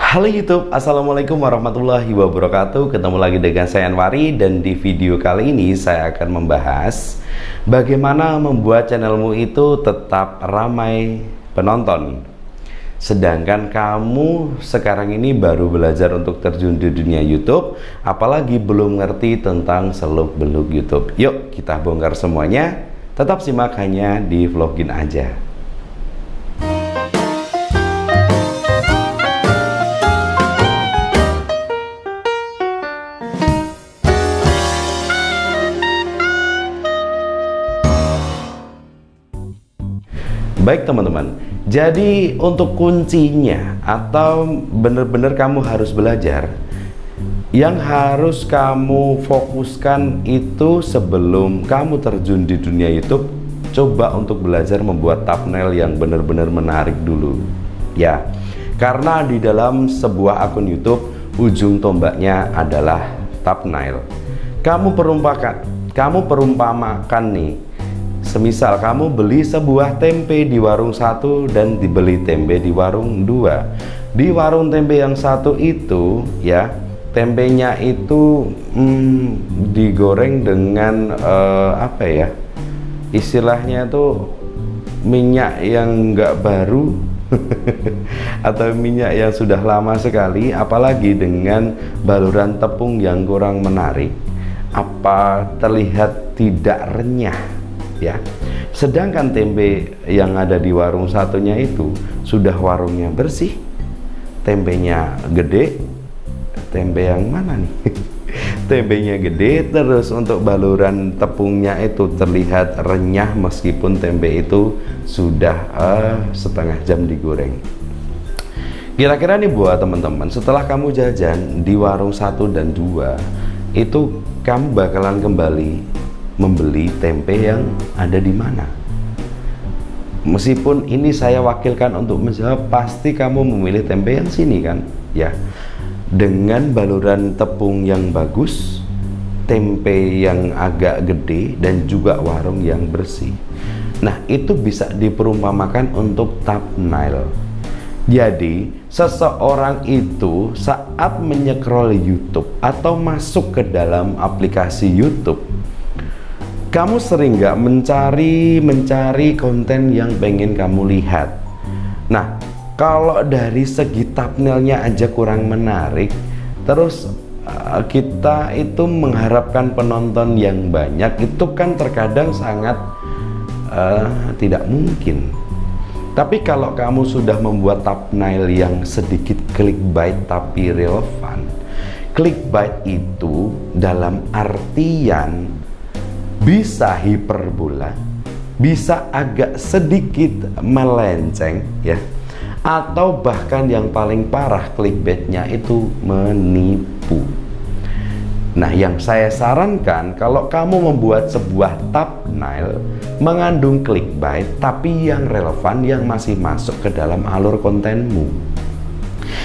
Halo YouTube, Assalamualaikum warahmatullahi wabarakatuh. Ketemu lagi dengan saya Anwari, dan di video kali ini saya akan membahas bagaimana membuat channelmu itu tetap ramai penonton. Sedangkan kamu sekarang ini baru belajar untuk terjun di dunia YouTube, apalagi belum ngerti tentang seluk-beluk YouTube. Yuk kita bongkar semuanya, tetap simak hanya di Vlogin aja. Baik teman-teman, jadi untuk kuncinya atau benar-benar kamu harus belajar, yang harus kamu fokuskan itu sebelum kamu terjun di dunia YouTube, coba untuk belajar membuat thumbnail yang benar-benar menarik dulu ya. Karena di dalam sebuah akun YouTube, ujung tombaknya adalah thumbnail. Kamu perumpamakan nih, semisal kamu beli sebuah tempe di warung satu dan dibeli tempe di warung dua. Di warung tempe yang satu itu ya, tempenya itu digoreng dengan apa ya, istilahnya itu minyak yang enggak baru atau minyak yang sudah lama sekali, apalagi dengan baluran tepung yang kurang menarik, apa terlihat tidak renyah ya. Sedangkan tempe yang ada di warung satunya itu sudah warungnya bersih, tempenya gede. Tempe yang mana nih? Tempenya gede, terus untuk baluran tepungnya itu terlihat renyah meskipun tempe itu sudah setengah jam digoreng. Kira-kira nih buat teman-teman, setelah kamu jajan di warung 1 dan 2 itu, kamu bakalan kembali membeli tempe yang ada di mana? Meskipun ini saya wakilkan untuk menjawab, pasti kamu memilih tempe yang sini kan ya, dengan baluran tepung yang bagus, tempe yang agak gede, dan juga warung yang bersih. Nah, itu bisa diperumpamakan untuk thumbnail. Jadi seseorang itu saat menyekrol YouTube atau masuk ke dalam aplikasi YouTube, kamu sering nggak mencari konten yang pengen kamu lihat. Nah, kalau dari segi thumbnailnya aja kurang menarik, terus kita itu mengharapkan penonton yang banyak, itu kan terkadang sangat tidak mungkin. Tapi kalau kamu sudah membuat thumbnail yang sedikit clickbait tapi relevan, clickbait itu dalam artian bisa hiperbola, bisa agak sedikit melenceng ya, atau bahkan yang paling parah clickbaitnya itu menipu. Nah, yang saya sarankan, kalau kamu membuat sebuah thumbnail mengandung clickbait tapi yang relevan, yang masih masuk ke dalam alur kontenmu,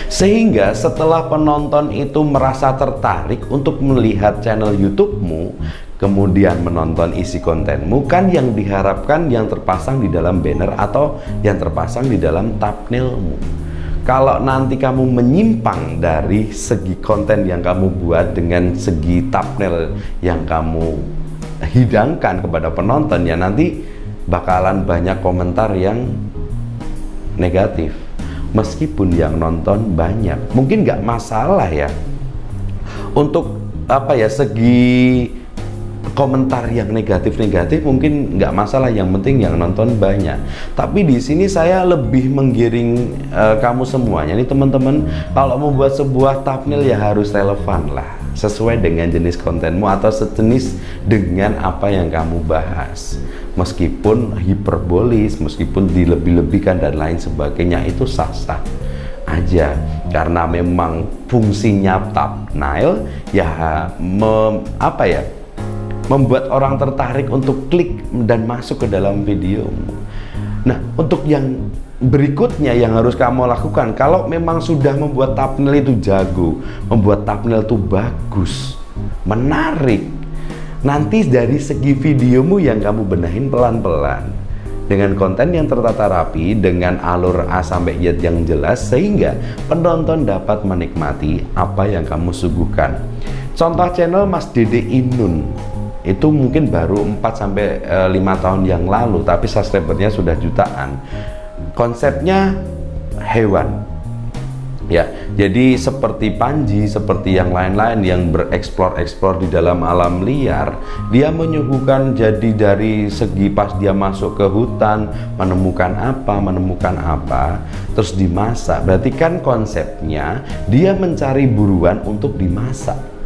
sehingga setelah penonton itu merasa tertarik untuk melihat channel YouTube-mu, kemudian menonton isi kontenmu, kan yang diharapkan yang terpasang di dalam banner atau yang terpasang di dalam thumbnailmu. Kalau nanti kamu menyimpang dari segi konten yang kamu buat dengan segi thumbnail yang kamu hidangkan kepada penonton, ya nanti bakalan banyak komentar yang negatif. Meskipun yang nonton banyak, mungkin nggak masalah ya untuk apa ya, segi komentar yang negatif mungkin nggak masalah, yang penting yang nonton banyak. Tapi di sini saya lebih menggiring kamu semuanya nih teman-teman, kalau membuat sebuah thumbnail ya harus relevan lah, sesuai dengan jenis kontenmu atau sejenis dengan apa yang kamu bahas. Meskipun hiperbolis, meskipun dilebih-lebihkan dan lain sebagainya, itu sah-sah aja, karena memang fungsinya thumbnail ya membuat orang tertarik untuk klik dan masuk ke dalam videomu. Nah, untuk yang berikutnya yang harus kamu lakukan, kalau memang sudah membuat thumbnail itu jago, membuat thumbnail itu bagus, menarik, nanti dari segi videomu yang kamu benahin pelan-pelan dengan konten yang tertata rapi, dengan alur A sampai Z yang jelas, sehingga penonton dapat menikmati apa yang kamu suguhkan. Contoh channel Mas Dede Inun itu mungkin baru 4-5 tahun yang lalu, tapi subscribernya sudah jutaan. Konsepnya hewan, ya, jadi seperti Panji, seperti yang lain-lain yang bereksplor di dalam alam liar. Dia menyuguhkan jadi dari segi pas dia masuk ke hutan, menemukan apa, terus dimasak. Berarti kan konsepnya dia mencari buruan untuk dimasak.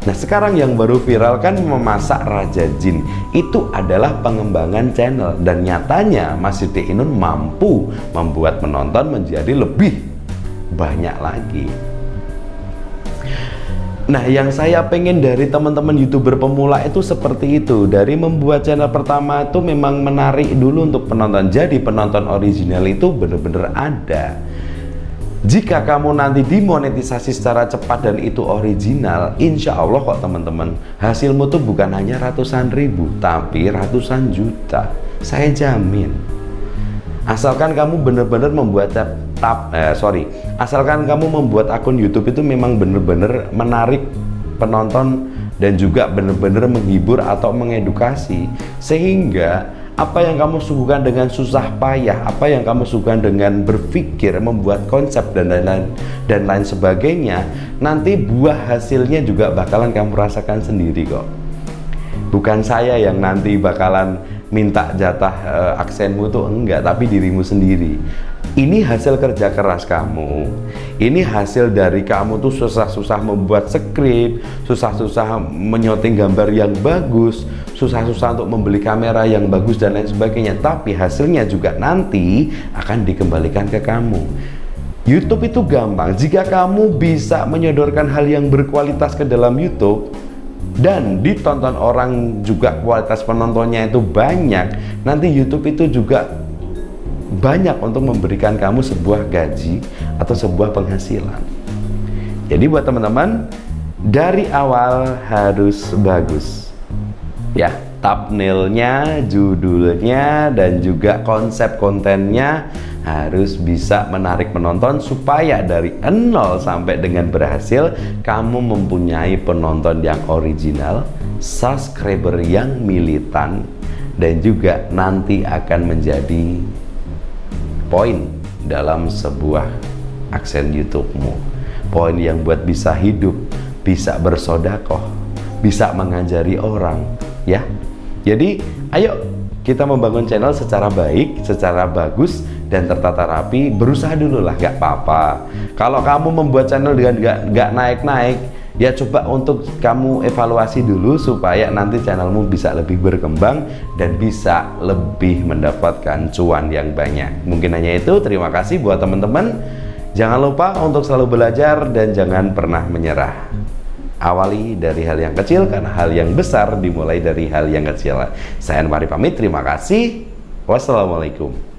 Nah, sekarang yang baru viral kan memasak Raja Jin. Itu adalah pengembangan channel, dan nyatanya Mas Dede Inun mampu membuat penonton menjadi lebih banyak lagi. Nah, yang saya pengen dari teman-teman YouTuber pemula itu seperti itu. Dari membuat channel pertama itu memang menarik dulu untuk penonton. Jadi penonton original itu bener-bener ada. Jika kamu nanti dimonetisasi secara cepat dan itu original, insya Allah kok teman-teman, hasilmu tuh bukan hanya ratusan ribu, tapi ratusan juta. Saya jamin. Asalkan kamu benar-benar membuat asalkan kamu membuat akun YouTube itu memang benar-benar menarik penonton dan juga benar-benar menghibur atau mengedukasi, sehingga apa yang kamu suguhkan dengan susah payah, apa yang kamu suguhkan dengan berpikir, membuat konsep dan lain sebagainya, nanti buah hasilnya juga bakalan kamu rasakan sendiri kok. Bukan saya yang nanti bakalan minta jatah aksenmu tuh, enggak, tapi dirimu sendiri. Ini hasil kerja keras kamu. Ini hasil dari kamu tuh susah-susah membuat skrip, susah-susah menyoting gambar yang bagus, susah-susah untuk membeli kamera yang bagus dan lain sebagainya. Tapi hasilnya juga nanti akan dikembalikan ke kamu. YouTube itu gampang. Jika kamu bisa menyodorkan hal yang berkualitas ke dalam YouTube dan ditonton orang juga, kualitas penontonnya itu banyak, nanti YouTube itu juga banyak untuk memberikan kamu sebuah gaji atau sebuah penghasilan. Jadi buat teman-teman, dari awal harus bagus ya, thumbnailnya, judulnya, dan juga konsep kontennya harus bisa menarik penonton, supaya dari 0 sampai dengan berhasil kamu mempunyai penonton yang original, subscriber yang militan, dan juga nanti akan menjadi poin dalam sebuah aksen YouTube-mu, poin yang buat bisa hidup, bisa bersodakoh, bisa mengajari orang, ya. Jadi ayo kita membangun channel secara baik, secara bagus dan tertata rapi. Berusaha dulu lah, gak apa-apa. Kalau kamu membuat channel dengan gak naik-naik, ya coba untuk kamu evaluasi dulu supaya nanti channelmu bisa lebih berkembang dan bisa lebih mendapatkan cuan yang banyak. Mungkin hanya itu. Terima kasih buat teman-teman. Jangan lupa untuk selalu belajar dan jangan pernah menyerah. Awali dari hal yang kecil, karena hal yang besar dimulai dari hal yang kecil. Saya Anwari pamit. Terima kasih. Wassalamualaikum.